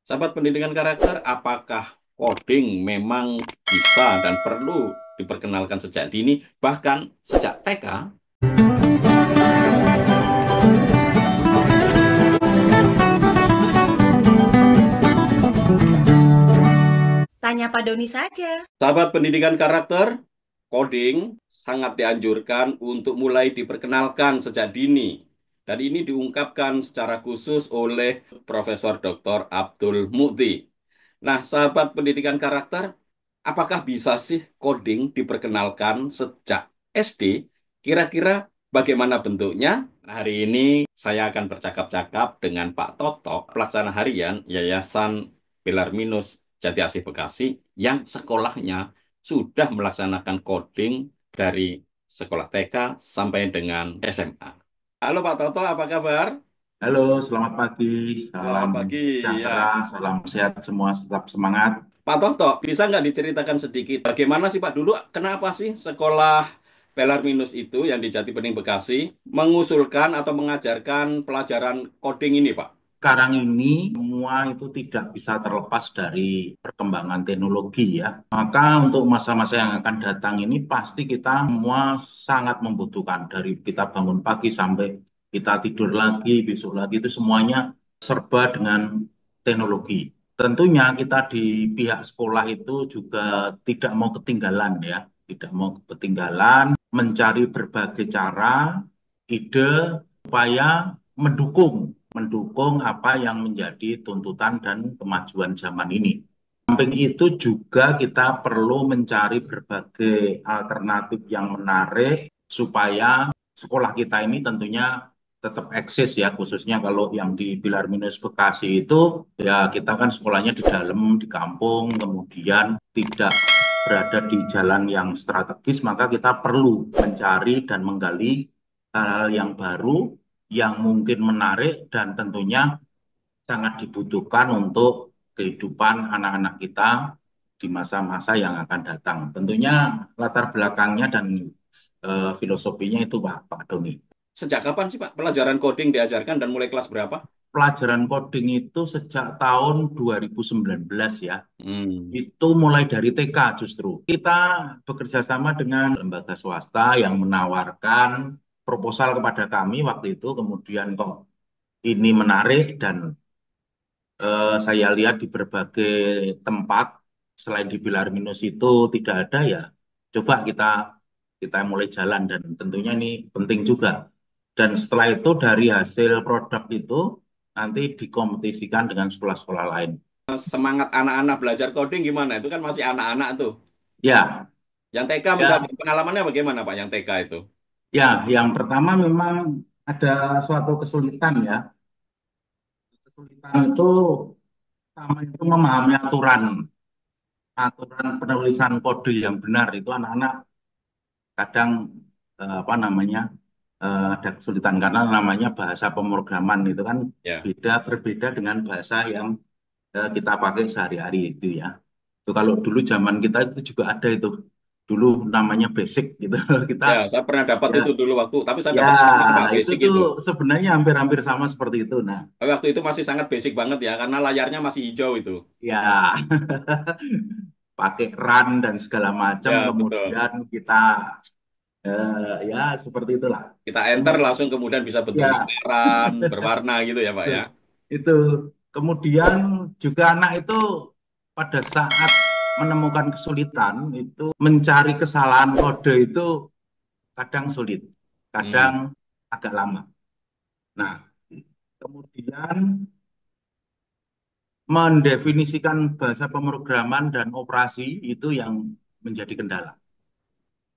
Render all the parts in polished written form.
Sahabat pendidikan karakter, apakah coding memang bisa dan perlu diperkenalkan sejak dini, bahkan sejak TK? Tanya Pak Doni saja. Sahabat pendidikan karakter, coding sangat dianjurkan untuk mulai diperkenalkan sejak dini. Dan ini diungkapkan secara khusus oleh Profesor Dr. Abdul Mukti. Nah, sahabat pendidikan karakter, apakah bisa sih coding diperkenalkan sejak SD? Kira-kira bagaimana bentuknya? Hari ini saya akan bercakap-cakap dengan Pak Toto, pelaksana harian Yayasan Belarminus Jati Asih Bekasi, yang sekolahnya sudah melaksanakan coding dari sekolah TK sampai dengan SMA. Halo Pak Toto, apa kabar? Halo, selamat pagi, Selamat salam pagi. sejahtera, Ya, salam sehat semua, tetap semangat. Pak Toto, bisa nggak diceritakan sedikit bagaimana sih Pak dulu, kenapa sih sekolah Belarminus itu yang di Jati Bening Bekasi mengusulkan atau mengajarkan pelajaran coding ini, Pak? Sekarang ini semua itu tidak bisa terlepas dari perkembangan teknologi ya. Maka untuk masa-masa yang akan datang ini pasti kita semua sangat membutuhkan dari kita bangun pagi sampai kita tidur lagi, besok lagi itu semuanya serba dengan teknologi. Tentunya kita di pihak sekolah itu juga tidak mau ketinggalan ya, tidak mau ketinggalan mencari berbagai cara, ide supaya mendukung apa yang menjadi tuntutan dan kemajuan zaman ini. Samping itu juga kita perlu mencari berbagai alternatif yang menarik supaya sekolah kita ini tentunya tetap eksis ya, khususnya kalau yang di Pilar Minus Bekasi itu ya kita kan sekolahnya di dalam, di kampung, kemudian tidak berada di jalan yang strategis, maka kita perlu mencari dan menggali hal-hal yang baru, yang mungkin menarik dan tentunya sangat dibutuhkan untuk kehidupan anak-anak kita di masa-masa yang akan datang. Tentunya latar belakangnya dan filosofinya itu Pak Doni. Sejak kapan sih Pak pelajaran coding diajarkan dan mulai kelas berapa? Pelajaran coding itu sejak tahun 2019 ya. Hmm. Itu mulai dari TK justru. Kita bekerja sama dengan lembaga swasta yang menawarkan proposal kepada kami waktu itu, kemudian kok ini menarik dan saya lihat di berbagai tempat selain di Bilar Minus itu tidak ada ya. Coba kita kita mulai jalan dan tentunya ini penting juga. Dan setelah itu dari hasil produk itu nanti dikompetisikan dengan sekolah-sekolah lain. Semangat anak-anak belajar coding gimana? Itu kan masih anak-anak tuh. Ya, Yang TK ya, misalnya pengalamannya bagaimana Pak yang TK itu? ya. Yang pertama memang ada suatu kesulitan ya. Kesulitan itu pertama itu memahami aturan, aturan penulisan kode yang benar itu anak-anak kadang apa namanya ada kesulitan karena namanya bahasa pemrograman itu kan Ya. berbeda dengan bahasa yang kita pakai sehari-hari itu ya. Itu kalau dulu zaman kita itu juga ada itu. Dulu namanya basic gitu. Kita Ya, saya pernah dapat ya itu dulu waktu, tapi saya ya dapat SMA Pak, itu basic tuh itu. sebenarnya hampir-hampir sama seperti itu. Nah, Tapi waktu itu masih sangat basic banget ya, karena layarnya masih hijau itu. ya pakai run dan segala macam Ya, betul. kemudian kita ya seperti itulah. Kita enter Kemudian langsung kemudian bisa bentuk ya lingkaran, berwarna gitu ya Pak itu, ya. itu. Kemudian juga anak itu pada saat menemukan kesulitan itu mencari kesalahan kode itu kadang sulit, kadang Hmm. agak lama. Nah, kemudian mendefinisikan bahasa pemrograman dan operasi itu yang menjadi kendala.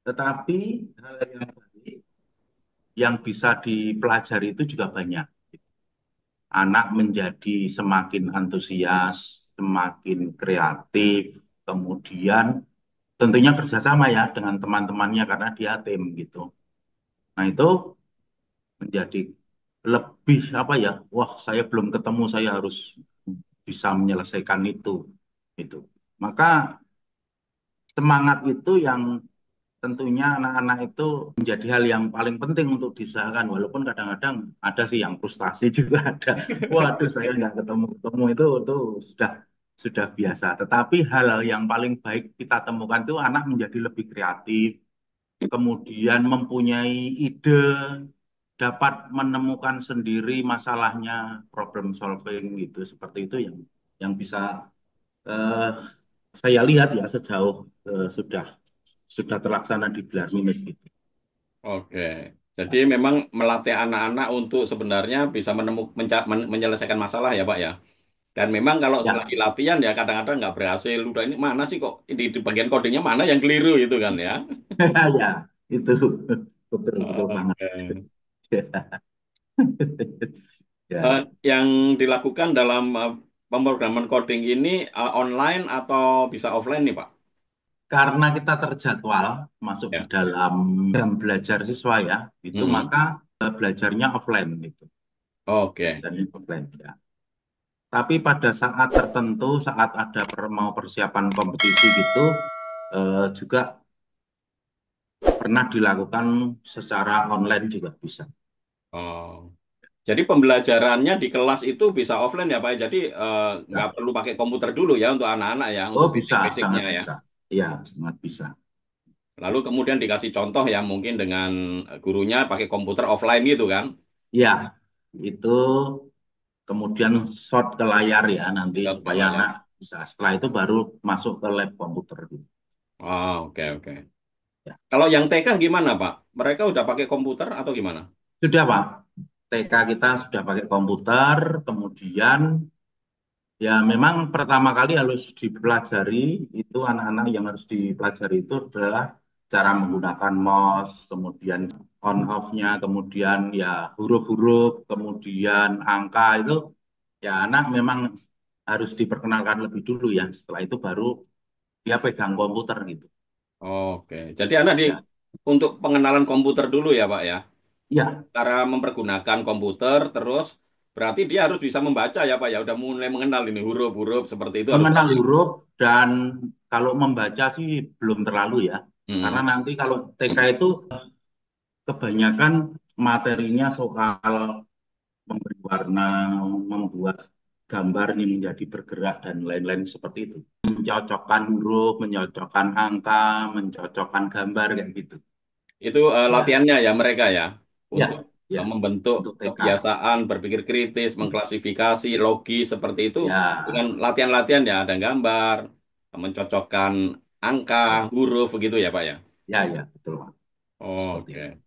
Tetapi hal yang baik yang bisa dipelajari itu juga banyak. Anak menjadi semakin antusias, semakin kreatif, kemudian tentunya kerjasama ya dengan teman-temannya karena dia tim gitu. Nah itu menjadi lebih apa ya? Wah saya belum ketemu, saya harus bisa menyelesaikan itu. Itu. Maka semangat itu yang tentunya anak-anak itu menjadi hal yang paling penting untuk diusahakan. Walaupun kadang-kadang ada sih yang frustasi juga ada. Waduh, saya nggak ketemu-ketemu itu sudah biasa. Tetapi hal yang paling baik kita temukan itu anak menjadi lebih kreatif, kemudian mempunyai ide, dapat menemukan sendiri masalahnya, problem solving gitu. Seperti itu yang bisa eh, saya lihat ya sejauh sudah terlaksana di Bilar Minus gitu. Oke. Jadi memang melatih anak-anak untuk sebenarnya bisa menyelesaikan masalah ya Pak ya. Dan memang kalau Ya, lagi latihan ya kadang-kadang nggak berhasil. Udah ini mana sih kok di bagian codingnya mana yang keliru itu kan ya. ya itu betul betul banget. Oke. Ya, Yang dilakukan dalam pemrograman coding ini online atau bisa offline nih Pak? karena kita terjadwal masuk di Ya. dalam jam belajar siswa ya, itu Mm-mm. maka belajarnya offline gitu, Oke. belajarnya offline ya. Tapi pada saat tertentu, saat ada mau persiapan kompetisi gitu, juga pernah dilakukan secara online juga bisa. Oh. Jadi pembelajarannya di kelas itu bisa offline ya Pak. Jadi nggak Ya. perlu pakai komputer dulu ya untuk anak-anak ya, Oh untuk bisa, basic-basicnya sangat ya. bisa. Ya, sangat bisa. Lalu kemudian dikasih contoh ya mungkin dengan gurunya pakai komputer offline gitu kan. Ya, itu kemudian shot ke layar ya nanti Lihat ke supaya layar. anak bisa. Setelah itu baru masuk ke lab komputer gitu. Oh, oke oke. Ya. Kalau yang TK gimana Pak? Mereka udah pakai komputer atau gimana? Sudah Pak, TK kita sudah pakai komputer, kemudian ya memang pertama kali harus dipelajari, itu anak-anak yang harus dipelajari itu adalah cara menggunakan mouse, kemudian on off-nya, kemudian ya huruf-huruf, kemudian angka itu ya anak memang harus diperkenalkan lebih dulu ya. Setelah itu baru dia pegang komputer gitu. Oke. Jadi anak Ya, untuk pengenalan komputer dulu ya Pak ya. ya, Cara mempergunakan komputer terus berarti dia harus bisa membaca ya Pak ya. Udah mulai mengenal ini huruf-huruf seperti itu harus mengenal tahu ya. huruf dan kalau membaca sih belum terlalu ya. Karena Mm-mm. nanti kalau TK itu kebanyakan materinya soal memberi warna, membuat gambar ini menjadi bergerak dan lain-lain seperti itu. Mencocokkan huruf, mencocokkan angka, mencocokkan gambar kayak gitu. Itu Ya, latihannya ya mereka ya untuk ya, ya. membentuk Untuk TK. kebiasaan berpikir kritis, mengklasifikasi, logis seperti itu dengan Ya, latihan-latihan ya ada gambar, mencocokkan angka, ya, huruf begitu ya Pak ya. ya, ya, betul Pak. Seperti itu. Oke.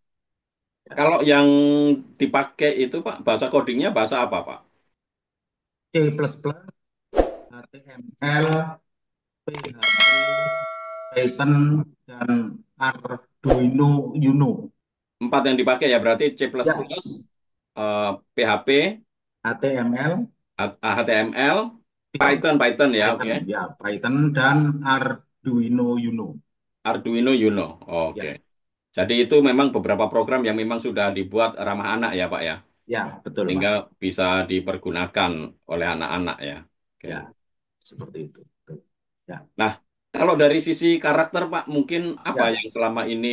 Ya. Kalau yang dipakai itu Pak bahasa codingnya bahasa apa Pak? C++, HTML, PHP, Python, dan Arduino Uno. Empat yang dipakai ya berarti C++, Ya, PHP, HTML, HTML, Python ya, Python, oke. ya, Python dan Arduino Uno. Arduino Uno, oke. Ya, Jadi itu memang beberapa program yang memang sudah dibuat ramah anak ya Pak ya, ya, betul sehingga Pak. bisa dipergunakan oleh anak-anak ya. Oke. Ya, seperti itu. Betul. Ya, Nah, kalau dari sisi karakter Pak, mungkin apa ya, yang selama ini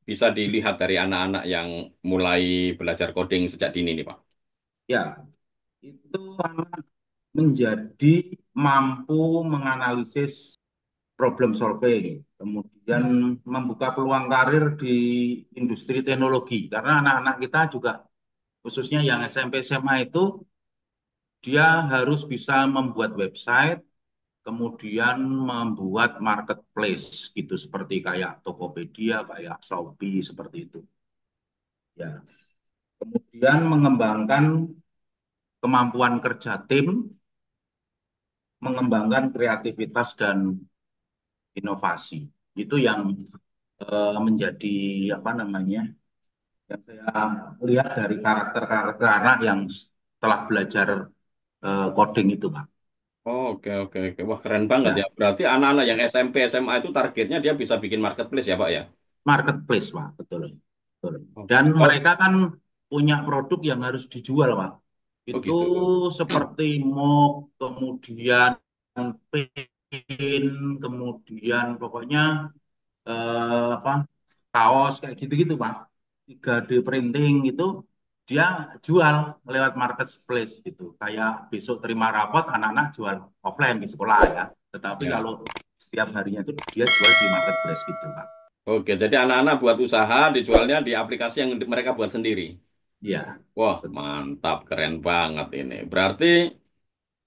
bisa dilihat dari anak-anak yang mulai belajar coding sejak dini nih Pak? ya, itu anak menjadi mampu menganalisis problem solving, kemudian membuka peluang karir di industri teknologi. Karena anak-anak kita juga, khususnya yang SMP SMA itu, dia harus bisa membuat website, kemudian membuat marketplace gitu, seperti kayak Tokopedia, kayak Shopee, seperti itu. Ya, kemudian mengembangkan kemampuan kerja tim, mengembangkan kreativitas dan inovasi. Itu yang menjadi apa namanya? Yang saya lihat dari karakter-karakter anak yang setelah belajar coding itu, Pak. Oke, oke, oke. Wah, keren banget ya. Ya, Berarti anak-anak yang SMP, SMA itu targetnya dia bisa bikin marketplace ya, Pak ya? marketplace, Pak, betul. Betul. Oke. Dan Oh, mereka kan punya produk yang harus dijual, Pak. oh Itu gitu. seperti mug, kemudian pin, kemudian pokoknya apa? kaos kayak gitu-gitu Pak. 3D printing itu dia jual lewat marketplace gitu. Kayak besok terima rapot anak-anak jual offline di sekolah ya. Tetapi Ya. kalau setiap harinya itu dia jual di marketplace gitu Pak. Oke, jadi anak-anak buat usaha dijualnya di aplikasi yang mereka buat sendiri. Iya. Wah, mantap, keren banget ini. Berarti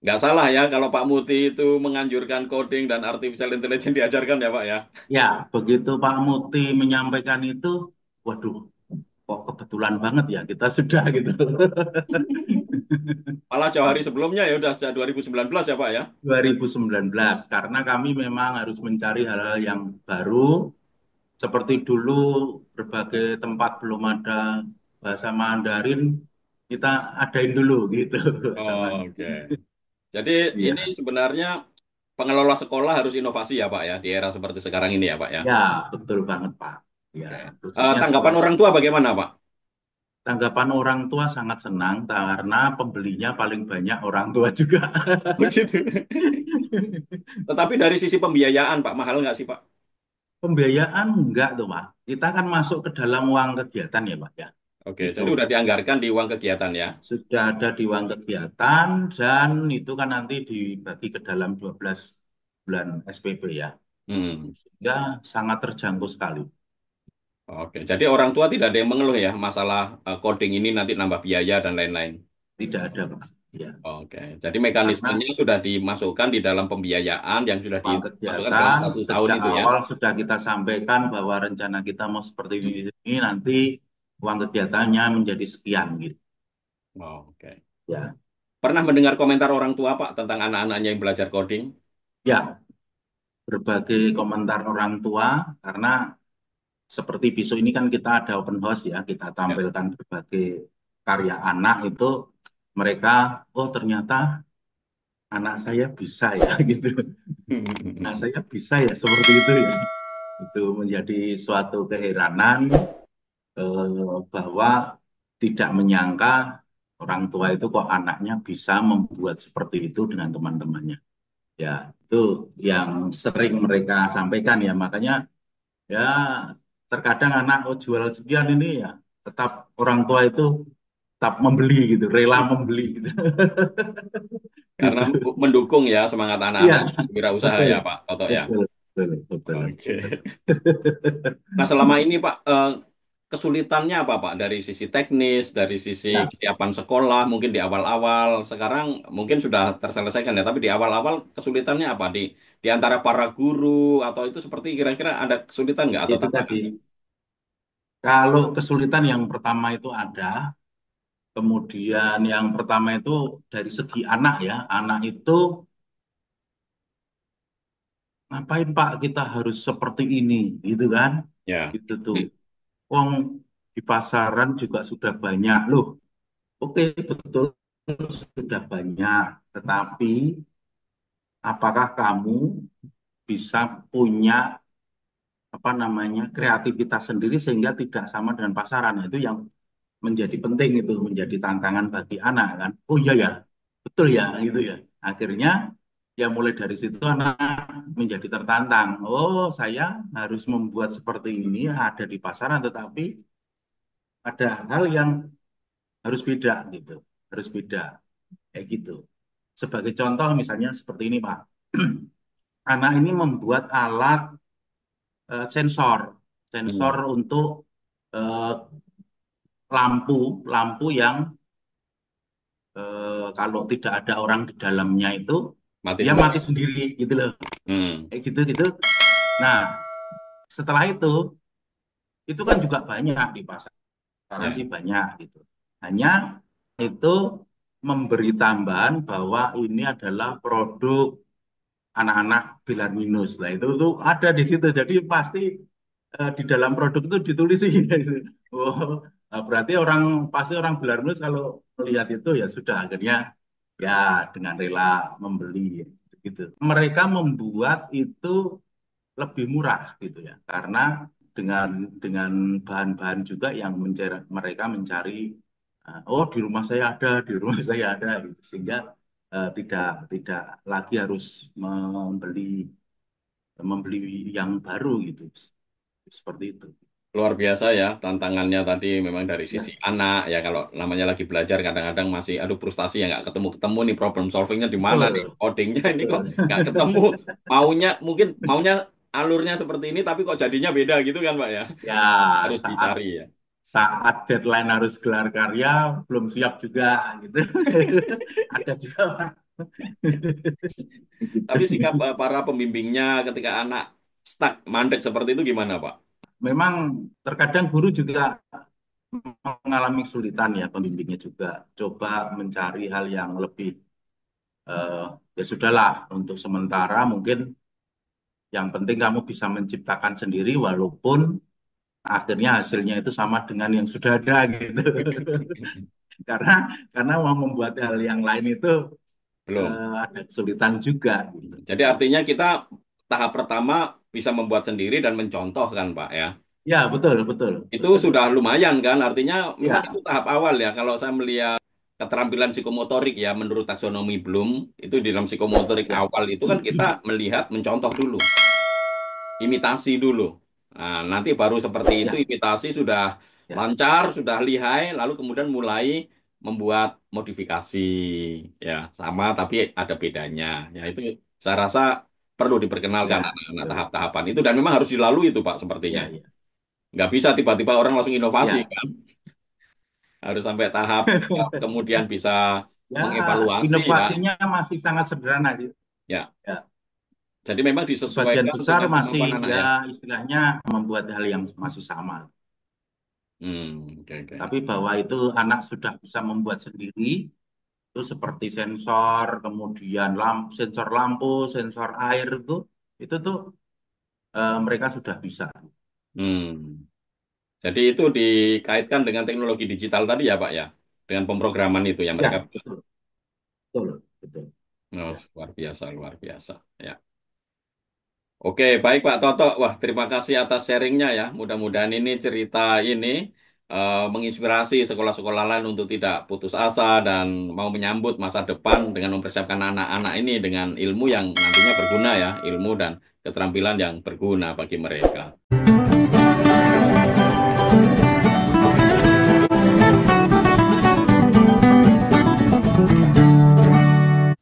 nggak salah ya kalau Pak Muti itu menganjurkan coding dan artificial intelligence diajarkan ya Pak ya. Ya, begitu Pak Muti menyampaikan itu, waduh, kok kebetulan banget ya kita sudah gitu. Malah jauh hari sebelumnya ya udah sejak 2019 ya Pak ya. 2019 karena kami memang harus mencari hal-hal yang baru seperti dulu berbagai tempat belum ada bahasa Mandarin kita adain dulu gitu sama Oke. Jadi ini iya sebenarnya pengelola sekolah harus inovasi ya Pak ya di era seperti sekarang ini ya Pak ya. ya betul banget Pak ya Oke. khususnya Tanggapan orang tua sekolah-sekolah bagaimana Pak? tanggapan orang tua sangat senang karena pembelinya paling banyak orang tua juga. Begitu. Tetapi dari sisi pembiayaan Pak, mahal nggak sih Pak? Pembiayaan enggak tuh Pak. Kita kan masuk ke dalam uang kegiatan ya Pak ya. Oke, Itu jadi udah dianggarkan di uang kegiatan ya. sudah ada di uang kegiatan dan itu kan nanti dibagi ke dalam 12 bulan SPP ya. Hmm. Sehingga sangat terjangkau sekali. Oke, jadi orang tua tidak ada yang mengeluh ya masalah coding ini nanti nambah biaya dan lain-lain. Tidak ada Pak. Ya. Oke, jadi Karena mekanismenya sudah dimasukkan di dalam pembiayaan yang sudah uang dimasukkan selama kegiatan 1 tahun sejak itu ya. awal sudah kita sampaikan bahwa rencana kita mau seperti ini nanti uang kegiatannya menjadi sekian gitu. Oke. Ya. Pernah mendengar komentar orang tua Pak tentang anak-anaknya yang belajar coding? Ya, berbagai komentar orang tua karena seperti besok ini kan kita ada open house ya, kita Ya. tampilkan berbagai karya anak itu mereka, oh ternyata anak saya bisa ya gitu. Anak saya bisa ya seperti itu ya. Itu menjadi suatu keheranan bahwa tidak menyangka orang tua itu kok anaknya bisa membuat seperti itu dengan teman-temannya. Ya, itu yang sering mereka sampaikan ya. Makanya ya terkadang anak oh jual sekian ini ya tetap orang tua itu tetap membeli gitu, rela membeli gitu. Karena Gitu. mendukung ya semangat anak-anak Iya, wirausaha betul. ya Pak Toto ya. Betul, betul, betul. Oke. Nah selama ini Pak kesulitannya apa Pak dari sisi teknis, dari sisi Ya, kesiapan sekolah mungkin di awal-awal. Sekarang mungkin sudah terselesaikan ya, tapi di awal-awal kesulitannya apa di antara para guru atau itu seperti kira-kira ada kesulitan nggak atau itu tantangan? tadi. Kalau kesulitan yang pertama itu ada, kemudian yang pertama itu dari segi anak ya, anak itu ngapain Pak kita harus seperti ini, gitu kan? Ya. Gitu tuh. Wong di pasaran juga sudah banyak loh. Oke, betul sudah banyak, tetapi apakah kamu bisa punya apa namanya kreativitas sendiri sehingga tidak sama dengan pasaran? Nah, itu yang menjadi penting itu menjadi tantangan bagi anak kan. Oh iya ya, betul ya gitu ya. Akhirnya ya mulai dari situ anak menjadi tertantang. Oh, saya harus membuat seperti ini ada di pasaran tetapi ada hal yang harus beda gitu. Harus beda kayak gitu. Sebagai contoh misalnya seperti ini Pak. Anak ini membuat alat sensor, sensor Hmm. untuk eh, lampu yang kalau tidak ada orang di dalamnya itu Mati dia sendiri. mati sendiri gitu loh, Hmm. kayak gitu gitu. Nah, setelah itu kan juga banyak di pasaran Ya. sih banyak gitu. Hanya itu memberi tambahan bahwa ini adalah produk anak-anak bilar minus lah itu tuh ada di situ jadi pasti di dalam produk itu ditulis sih gitu. Oh berarti orang pasti orang bilar minus kalau melihat itu ya sudah akhirnya ya dengan rela membeli gitu mereka membuat itu lebih murah gitu ya karena dengan bahan-bahan juga yang mereka mencari oh di rumah saya ada di rumah saya ada gitu. Sehingga tidak tidak lagi harus membeli membeli yang baru gitu seperti itu. Luar biasa ya tantangannya tadi memang dari sisi Ya, anak ya kalau namanya lagi belajar kadang-kadang masih aduh frustasi ya nggak ketemu-ketemu nih problem solvingnya di mana nih betul, codingnya ini kok betul. nggak ketemu mungkin maunya alurnya seperti ini tapi kok jadinya beda gitu kan Pak ya Ya, harus saat dicari ya. saat deadline harus gelar karya, belum siap juga gitu. Ada juga, Pak. Tapi Gitu. sikap para pembimbingnya ketika anak stuck mandek seperti itu gimana Pak? Memang terkadang guru juga mengalami kesulitan ya, pembimbingnya juga coba mencari hal yang lebih eh, ya sudahlah untuk sementara mungkin yang penting kamu bisa menciptakan sendiri walaupun akhirnya hasilnya itu sama dengan yang sudah ada gitu. Karena mau membuat hal yang lain itu Belum. ada kesulitan juga gitu. Jadi artinya kita tahap pertama bisa membuat sendiri dan mencontoh kan Pak ya. Ya, betul, betul, Itu betul. sudah lumayan kan, artinya memang itu Ya, tahap awal ya. Kalau saya melihat keterampilan psikomotorik ya, menurut taksonomi Bloom, itu di dalam psikomotorik ya, awal itu kan kita melihat, mencontoh dulu, imitasi dulu. Nah, nanti baru seperti itu, ya, imitasi sudah ya, lancar, sudah lihai, lalu kemudian mulai membuat modifikasi. Ya, sama tapi ada bedanya. Ya, itu saya rasa perlu diperkenalkan ya, anak-anak betul. tahap-tahapan itu, dan memang harus dilalui itu Pak, sepertinya. Ya, ya, Nggak bisa tiba-tiba orang langsung inovasi ya. kan. Harus sampai tahap kemudian bisa Ya, mengevaluasi ya. inovasinya masih sangat sederhana sih. Ya, Ya, jadi memang sebagian disesuaikan besar dengan masih kemampuan anak ya ya. istilahnya membuat hal yang masih sama. Oke, oke. Tapi bahwa itu anak sudah bisa membuat sendiri, itu seperti sensor, kemudian sensor lampu, sensor air itu tuh mereka sudah bisa. Hmm. Jadi itu dikaitkan dengan teknologi digital tadi ya, Pak ya, dengan pemrograman itu ya mereka. Ya, betul, betul, betul. Oh, Ya. luar biasa, luar biasa. Ya. Oke, baik Pak Toto. Wah, terima kasih atas sharingnya ya. Mudah-mudahan ini cerita ini menginspirasi sekolah-sekolah lain untuk tidak putus asa dan mau menyambut masa depan dengan mempersiapkan anak-anak ini dengan ilmu yang nantinya berguna ya, ilmu dan keterampilan yang berguna bagi mereka.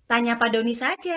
Tanya Pak Doni saja.